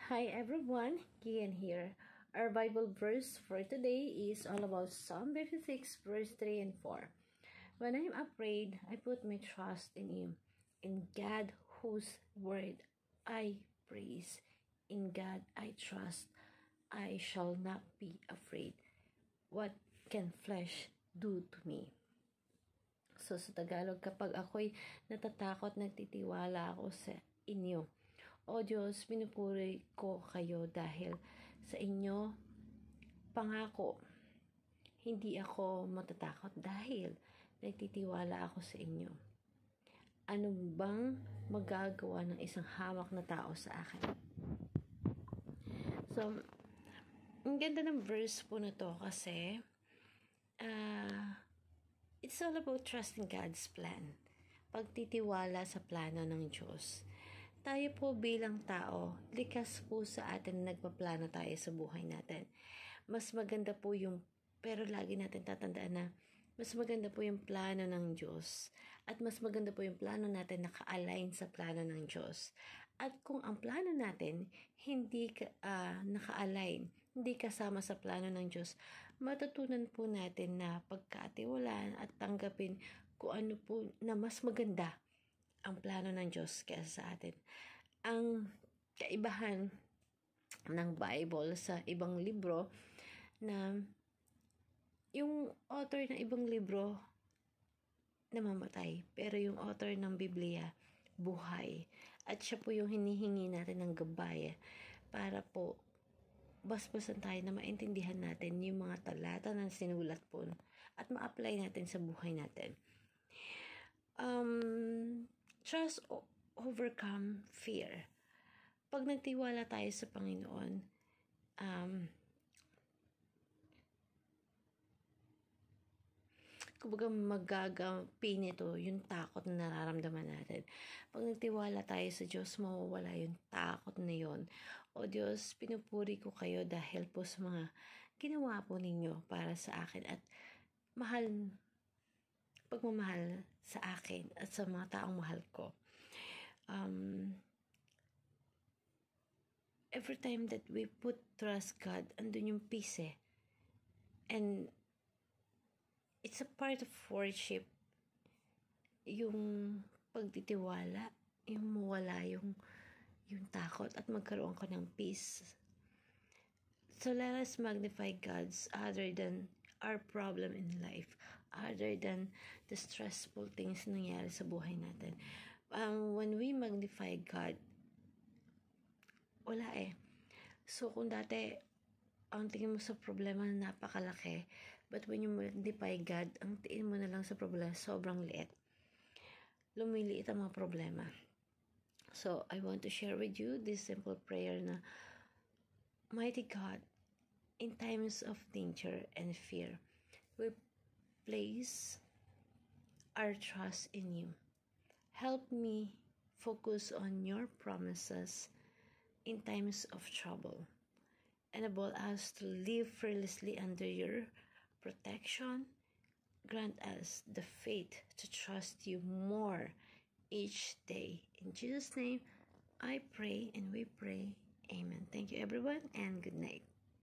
Hi everyone, Kian here. Our Bible verse for today is all about Psalm 56 verse 3 and 4. When I am afraid, I put my trust in Him, in God whose word I praise. In God I trust, I shall not be afraid. What can flesh do to me? So sa Tagalog, kapag ako'y natatakot, nagtitiwala ako sa inyo. O Diyos, pinupuri ko kayo dahil sa inyo pangako. Hindi ako matatakot dahil nagtitiwala ako sa inyo. Ano bang magagawa ng isang hamak na tao sa akin? So, ang ganda ng verse po na to kasi it's all about trusting God's plan. Pagtitiwala sa plano ng Diyos. Tayo po bilang tao, likas po sa atin na nagpaplano tayo sa buhay natin. Mas maganda po pero lagi natin tatandaan na mas maganda po yung plano ng Diyos. At mas maganda po yung plano natin naka-align sa plano ng Diyos. At kung ang plano natin hindi naka-align, hindi kasama sa plano ng Diyos, matutunan po natin na pagkatiwalaan at tanggapin kung ano po na mas maganda ang plano ng Diyos kaysa sa atin. Ang kaibahan ng Bible sa ibang libro na yung author ng ibang libro namamatay, pero yung author ng Biblia buhay. At siya po yung hinihingi natin ng gabay para po basbasan tayo na maintindihan natin yung mga talata na sinulat po at ma-apply natin sa buhay natin. Trust overcome fear. Pag nagtiwala tayo sa Panginoon, kumbaga magagampi nito yung takot na nararamdaman natin. Pag nagtiwala tayo sa Diyos, mawawala yung takot na yun. O Diyos, pinupuri ko kayo dahil po sa mga ginawa po ninyo para sa akin at pagmamahal sa akin at sa mga taong mahal ko. Every time that we put trust God, andun yung peace And it's a part of worship. Yung pagtitiwala, yung mawala yung takot at magkaroon ka ng peace. So let us magnify God's other than our problem in life, other than the stressful things na nangyari sa buhay natin. When we magnify God, wala So kung dati, ang tingin mo sa problema na napakalaki, but when you magnify God, ang tingin mo na lang sa problema, sobrang liit. Lumiliit ang mga problema. So, I want to share with you this simple prayer na, Mighty God, in times of danger and fear, we place our trust in you. Help me focus on your promises in times of trouble. Enable us to live fearlessly under your protection. Grant us the faith to trust you more each day. In Jesus' name, I pray and we pray. Amen. Thank you everyone and good night.